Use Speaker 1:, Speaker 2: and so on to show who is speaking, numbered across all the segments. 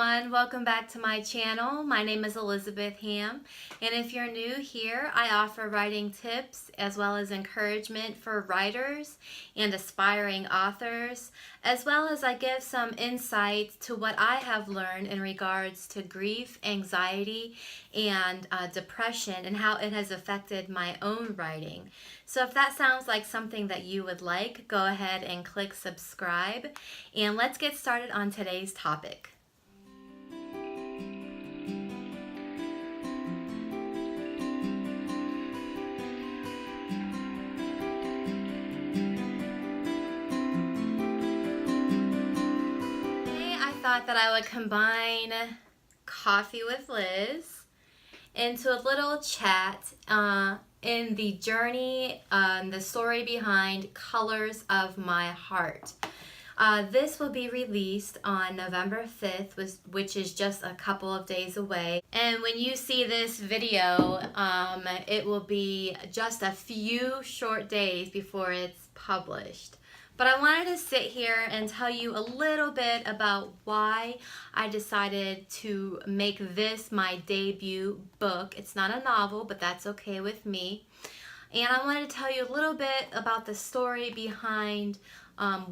Speaker 1: everyone, welcome back to my channel. My name is EAHamm, and if you're new here, I offer writing tips as well as encouragement for writers and aspiring authors, as well as I give some insight to what I have learned in regards to grief, anxiety, and depression and how it has affected my own writing. So if that sounds like something that you would like, go ahead and click subscribe, and let's get started on today's topic. Thought that I would combine Coffee with Liz into a little chat in the journey, the story behind Colors of My Heart. This will be released on November 5th, which is just a couple of days away. And when you see this video, it will be just a few short days before it's published. But I wanted to sit here and tell you a little bit about why I decided to make this my debut book. It's not a novel, but that's okay with me. And I wanted to tell you a little bit about the story behind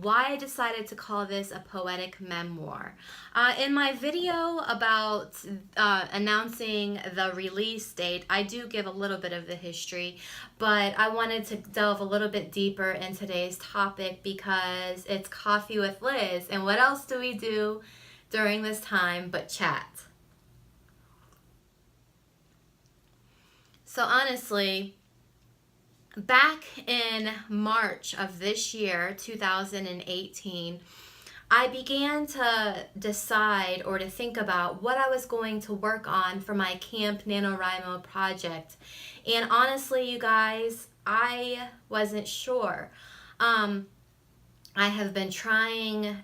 Speaker 1: why I decided to call this a poetic memoir. In my video about announcing the release date, I do give a little bit of the history, but I wanted to delve a little bit deeper in today's topic because it's Coffee with Liz, and what else do we do during this time but chat? So honestly, back in March of this year, 2018, I began to decide or to think about what I was going to work on for my Camp NaNoWriMo project. And honestly, you guys, I wasn't sure. I have been trying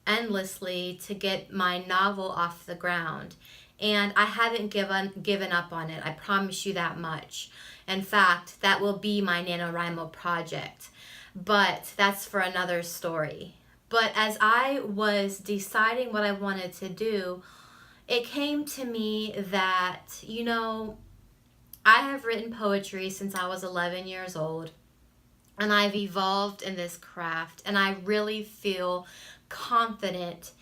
Speaker 1: endlessly to get my novel off the ground, and I haven't given up on it. I promise you that much. In fact, that will be my NaNoWriMo project, but that's for another story. But as I was deciding what I wanted to do, it came to me that, I have written poetry since I was 11 years old, and I've evolved in this craft, and I really feel confident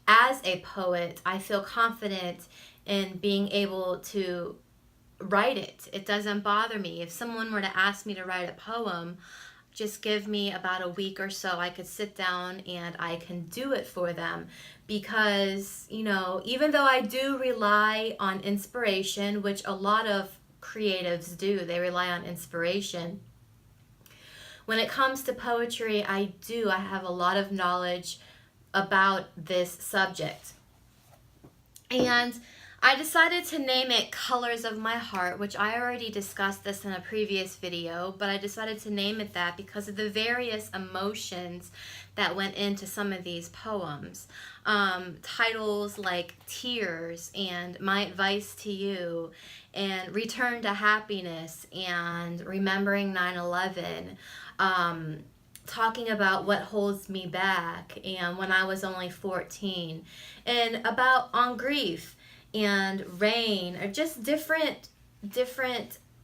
Speaker 1: as a poet. I feel confident in being able to write it. It doesn't bother me. If someone were to ask me to write a poem, just give me about a week or so. I could sit down and I can do it for them because, even though I do rely on inspiration, which a lot of creatives do, they rely on inspiration. When it comes to poetry, I have a lot of knowledge about this subject. And I decided to name it Colors of My Heart, which I already discussed this in a previous video, but I decided to name it that because of the various emotions that went into some of these poems. Titles like Tears and My Advice to You and Return to Happiness and Remembering 9/11. Talking about what holds me back and when I was only 14, and about on grief and rain, or just different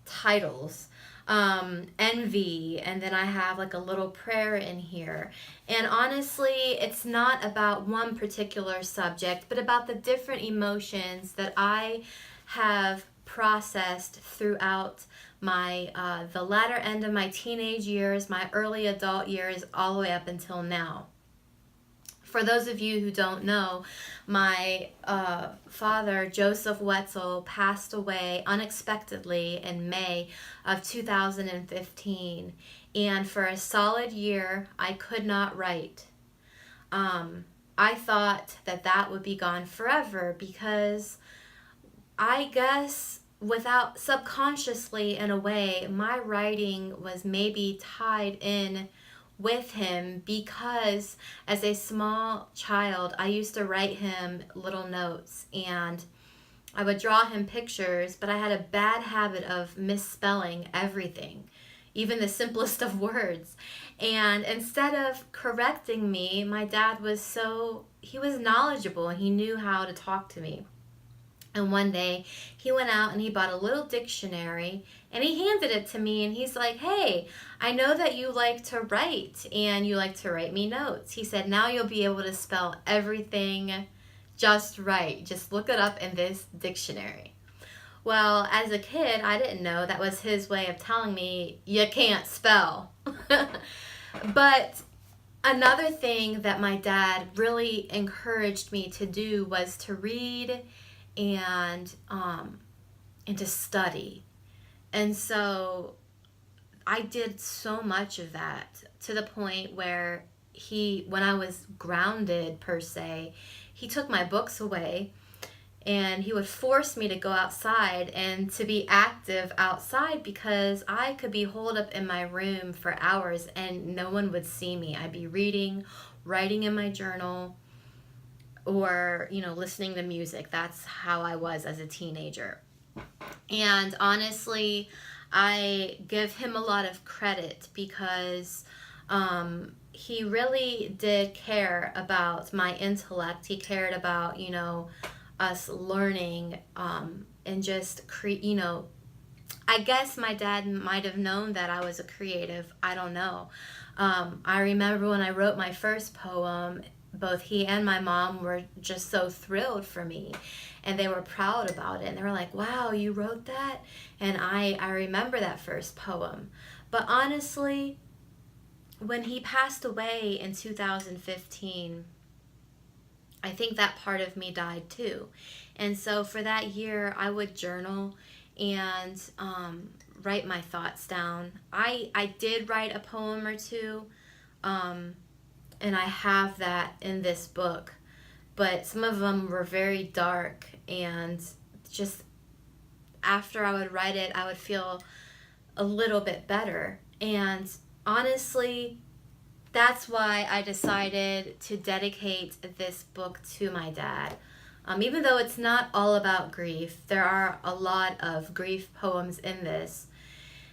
Speaker 1: titles. Envy, and then I have like a little prayer in here. And honestly, it's not about one particular subject, but about the different emotions that I have processed throughout my the latter end of my teenage years, my early adult years, all the way up until now. For those of you who don't know, my father, Joseph Wetzel, passed away unexpectedly in May of 2015. And for a solid year, I could not write. I thought that would be gone forever because I guess without subconsciously in a way, my writing was maybe tied in with him because as a small child, I used to write him little notes and I would draw him pictures, but I had a bad habit of misspelling everything, even the simplest of words. And instead of correcting me, my dad was he was knowledgeable and he knew how to talk to me. And one day he went out and he bought a little dictionary and he handed it to me and he's like, "Hey, I know that you like to write and you like to write me notes." He said, "Now you'll be able to spell everything just right. Just look it up in this dictionary." Well, as a kid, I didn't know that was his way of telling me you can't spell. But another thing that my dad really encouraged me to do was to read and to study. And so I did so much of that to the point where when I was grounded per se, he took my books away and he would force me to go outside and to be active outside because I could be holed up in my room for hours and no one would see me. I'd be reading, writing in my journal, or, listening to music. That's how I was as a teenager. And honestly, I give him a lot of credit because he really did care about my intellect. He cared about, us learning and just I guess my dad might have known that I was a creative. I don't know. I remember when I wrote my first poem, both he and my mom were just so thrilled for me and they were proud about it and they were like, "Wow, you wrote that?" And I remember that first poem. But honestly, when he passed away in 2015, I think that part of me died too. And so for that year, I would journal and write my thoughts down. I did write a poem or two, and I have that in this book. But some of them were very dark, and just after I would write it, I would feel a little bit better. And honestly, that's why I decided to dedicate this book to my dad. Even though it's not all about grief, there are a lot of grief poems in this.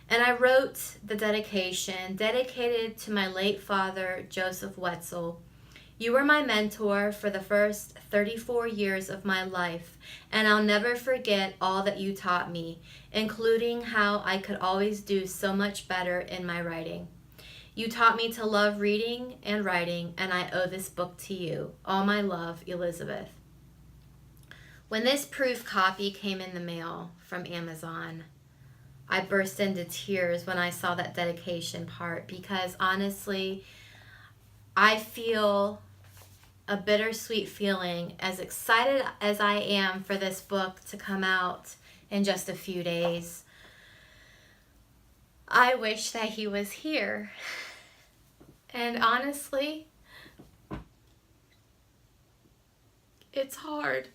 Speaker 1: And I wrote the dedication, dedicated to my late father, Joseph Wetzel. "You were my mentor for the first 34 years of my life, and I'll never forget all that you taught me, including how I could always do so much better in my writing. You taught me to love reading and writing, and I owe this book to you. All my love, Elizabeth." When this proof copy came in the mail from Amazon, I burst into tears when I saw that dedication part because honestly, I feel a bittersweet feeling as excited as I am for this book to come out in just a few days. I wish that he was here. And honestly, it's hard.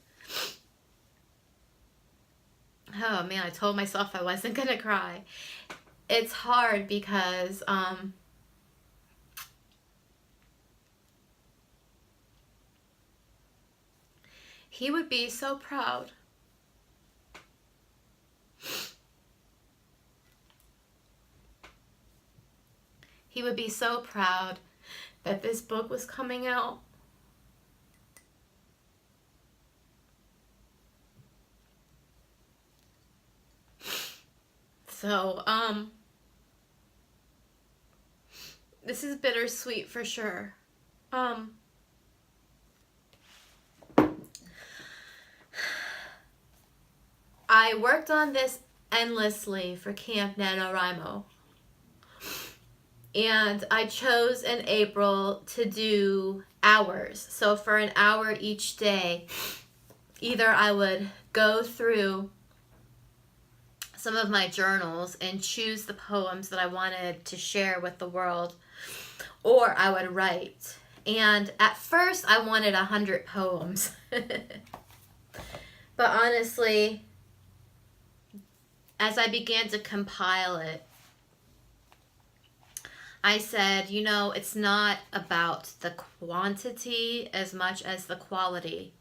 Speaker 1: Oh man, I told myself I wasn't gonna cry. It's hard because he would be so proud. He would be so proud that this book was coming out. So, this is bittersweet for sure. I worked on this endlessly for Camp NaNoWriMo. And I chose in April to do hours. So for an hour each day, either I would go through some of my journals and choose the poems that I wanted to share with the world, or I would write. And at first I wanted 100 poems. But honestly, as I began to compile it, I said, it's not about the quantity as much as the quality.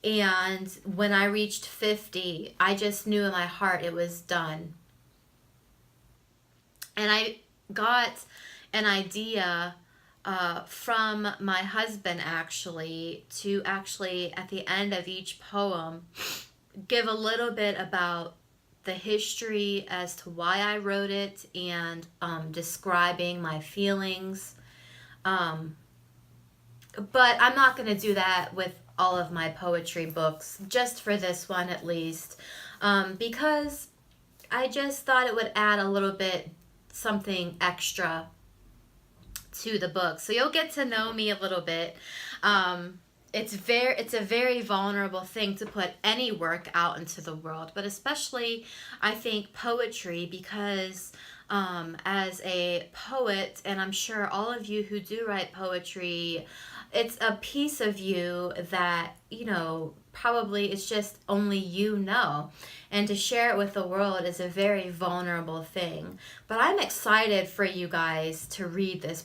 Speaker 1: And when I reached 50, I just knew in my heart it was done. And I got an idea from my husband, actually, to actually at the end of each poem give a little bit about the history as to why I wrote it, and describing my feelings. Um, but I'm not going to do that with all of my poetry books, just for this one at least, because I just thought it would add a little bit something extra to the book. So you'll get to know me a little bit. It's a very vulnerable thing to put any work out into the world, but especially I think poetry, because as a poet, and I'm sure all of you who do write poetry, it's a piece of you that, probably it's just only you know. And to share it with the world is a very vulnerable thing. But I'm excited for you guys to read this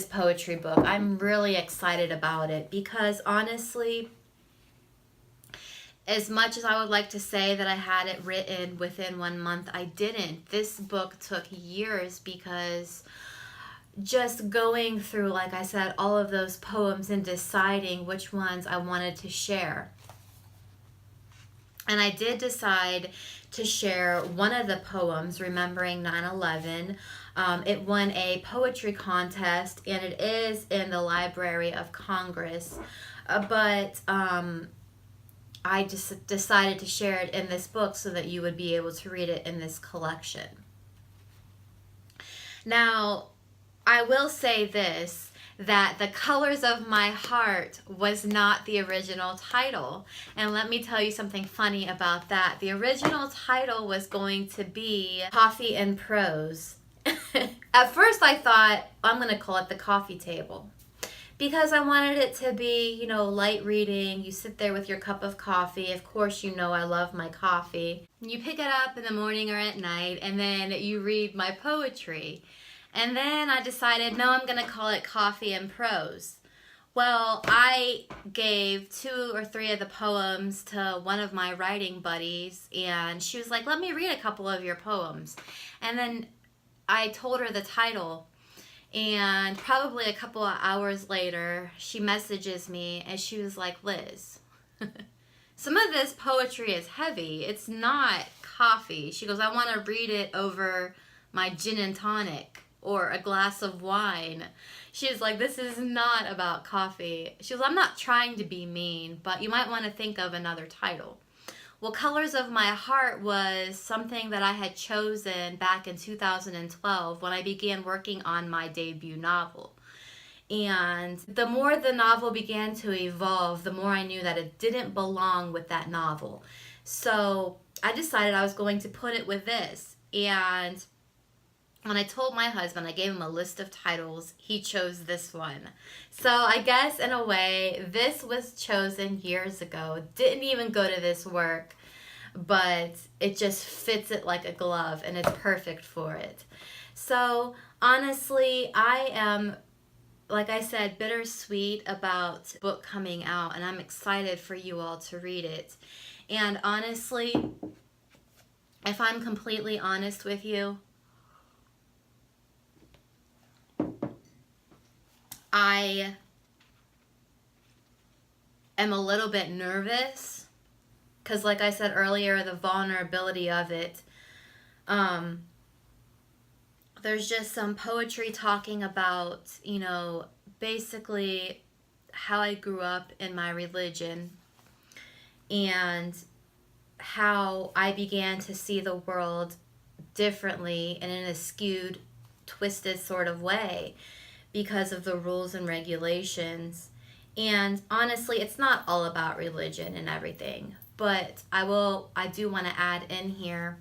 Speaker 1: poetry book. I'm really excited about it because honestly, as much as I would like to say that I had it written within 1 month, I didn't. This book took years because just going through, like I said, all of those poems and deciding which ones I wanted to share. And I did decide to share one of the poems, Remembering 9/11. It won a poetry contest, and it is in the Library of Congress. But I just decided to share it in this book so that you would be able to read it in this collection. Now, I will say this, that The Colors of My Heart was not the original title. And let me tell you something funny about that. The original title was going to be Coffee and Prose. At first I thought, I'm going to call it The Coffee Table, because I wanted it to be, light reading. You sit there with your cup of coffee. Of course, I love my coffee. You pick it up in the morning or at night, and then you read my poetry. And then I decided, no, I'm going to call it Coffee and Prose. Well, I gave 2 or 3 of the poems to one of my writing buddies, and she was like, let me read a couple of your poems. And then I told her the title, and probably a couple of hours later, she messages me, and she was like, Liz, some of this poetry is heavy. It's not coffee. She goes, I want to read it over my gin and tonic or a glass of wine. She was like, this is not about coffee. She was, I'm not trying to be mean, but you might want to think of another title. Well, Colors of My Heart was something that I had chosen back in 2012 when I began working on my debut novel. And the more the novel began to evolve, the more I knew that it didn't belong with that novel. So I decided I was going to put it with this. And when I told my husband, I gave him a list of titles, he chose this one. So I guess in a way, this was chosen years ago. Didn't even go to this work, but it just fits it like a glove and it's perfect for it. So honestly, I am, like I said, bittersweet about the book coming out, and I'm excited for you all to read it. And honestly, if I'm completely honest with you, I am a little bit nervous because, like I said earlier, the vulnerability of it. There's just some poetry talking about, basically how I grew up in my religion and how I began to see the world differently and in a skewed, twisted sort of way because of the rules and regulations. And honestly, it's not all about religion and everything, but I do want to add in here,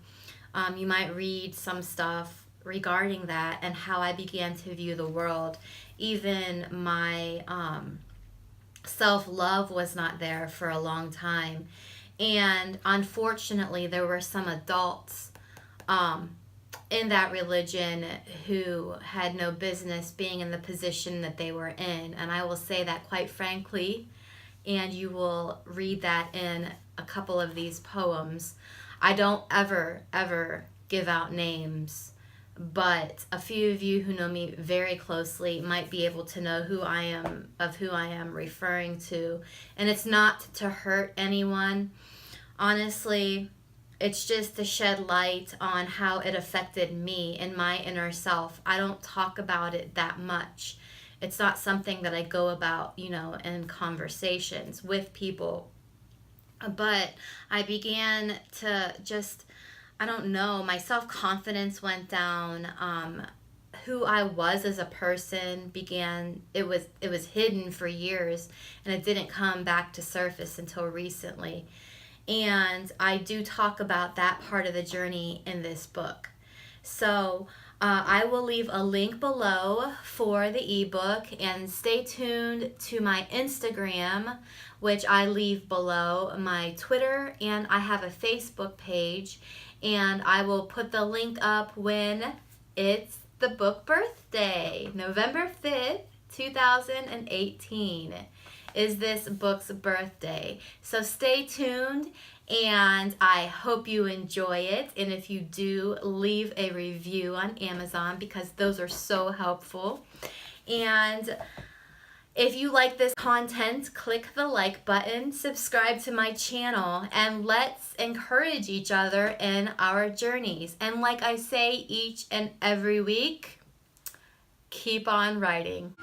Speaker 1: you might read some stuff regarding that and how I began to view the world. Even my self-love was not there for a long time. And unfortunately, there were some adults in that religion who had no business being in the position that they were in. And I will say that quite frankly, and you will read that in a couple of these poems. I don't ever give out names, but a few of you who know me very closely might be able to know who I am referring to. And it's not to hurt anyone. Honestly, it's just to shed light on how it affected me and my inner self. I don't talk about it that much. It's not something that I go about, in conversations with people. But I began to just, I don't know, my self-confidence went down. Who I was as a person it was hidden for years, and it didn't come back to surface until recently. And I do talk about that part of the journey in this book. So I will leave a link below for the ebook, and stay tuned to my Instagram, which I leave below, my Twitter, and I have a Facebook page, and I will put the link up when it's the book birthday. November 5th, 2018 is this book's birthday. So stay tuned, and I hope you enjoy it. And if you do, leave a review on Amazon, because those are so helpful. And if you like this content, click the like button, subscribe to my channel, and let's encourage each other in our journeys. And like I say each and every week, keep on writing.